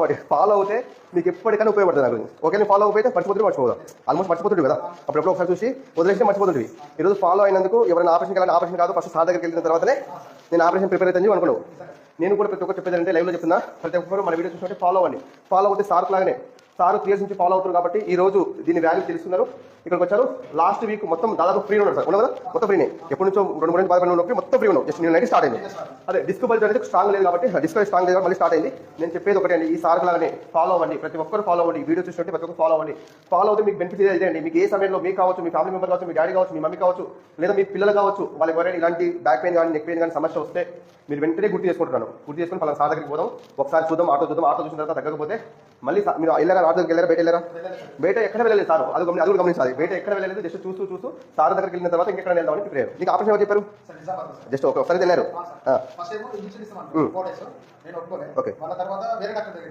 వాటి ఫాలో అవుతే మీకు ఎప్పటికైనా ఉపయోగపడుతుంది నాకు. ఓకే, నేను ఫాలో అయిపోతే మర్చిపోదాం. ఆల్మోస్ట్ మర్చిపోతుంది కదా, అప్పుడప్పుడు ఒకసారి చూసి వదిలేస్తే మర్చిపోతుంది. ఈరోజు ఫాలో అయినందుకు ఎవరైనా ఆపరేషన్ కావాలని ఆపరేషన్ కాదు, ఫస్ట్ సార్ దగ్గరికి వెళ్ళిన తర్వాతనే నేను ఆపరేషన్ ప్రిపేర్ అవుతాను అనుకున్నావు. నేను కూడా ప్రతి ఒక్కరు చెప్పేదంటే లైవ్లో చెప్తున్నా, ప్రతి ఒక్కరు మన వీడియో చూసినట్టు ఫాలో అవ్వండి. ఫాలో అవుతే సార్ లాగానే సార్ 3 years నుంచి ఫాలో అవుతారు కాబట్టి ఈ రోజు దీని వాల్యూ తెలుస్తున్నారు. ఇక్కడికి వచ్చారు. లాస్ట్ వీక్ మొత్తం దాదాపు ఫ్రీ ఉన్నారు సార్, ఉన్నా కదా, మొత్తం ఫ్రీనే. ఎప్పటి నుంచో 2-3 బాధపడి ఉన్నప్పుడు మొత్తం ఫ్రీ ఉన్నాం. జస్ట్ నేను నైట్ స్టార్ట్ అయింది. అదే డిస్క్ బల్జ్ అనేది స్ట్రాంగ్ లేదు కాబట్టి, డిస్క్ స్ట్రాంగ్ లేదు మళ్ళీ స్టార్ట్ అయింది. నేను చెప్పేది ఒకటే అండి, ఈ సార్ లాగానే ఫాలో అవ్వండి. ప్రతి ఒక్కరు ఫాలో అవ్వండి. వీడియో చూసినట్టు ప్రతి ఒక్కరు ఫాలో అవ్వండి. ఫాలో అవుతే మీకు బెనిఫిట్ ఇదే అండి. మీకు ఏ సమయంలో మీకు కావచ్చు, మీ ఫ్యామిలీ మెంబర్ కావచ్చు, మీ డాడీ కావచ్చు, మీ మమ్మీ కావచ్చు, లేదా మీ పిల్లలు కావచ్చు, వాళ్ళకి ఎవరైనా ఇలాంటి బ్యాక్ పెయిన్ కానీ నెక్ పెయిన్ కానీ సమస్య వస్తే మీరు వెంటనే గుర్తు చేసుకొని పలానా సార్ దగ్గరికి పోదాం, ఒకసారి చూద్దాం, ఆటో చూసిన తర్వాత తగ్గకపోతే మళ్ళీ మీరు వెళ్ళారా, ఆటో దగ్గరికి వెళ్ళారా, బయట వెళ్ళారా? బయట ఎక్కడ వెళ్ళలేదు సార్, అది కూడా గమనించాలి. బయట ఎక్కడ వెళ్ళలేదు, జస్ట్ చూస్తూ సార్ దగ్గరికి వెళ్ళిన తర్వాత ఇంకెక్కడ వెళ్దామని ప్రిపేర్. నీకు ఆపరేషన్ ఎవరు చెప్పారు? జస్ట్ ఒకసారి వెళ్ళారు. ఓకే.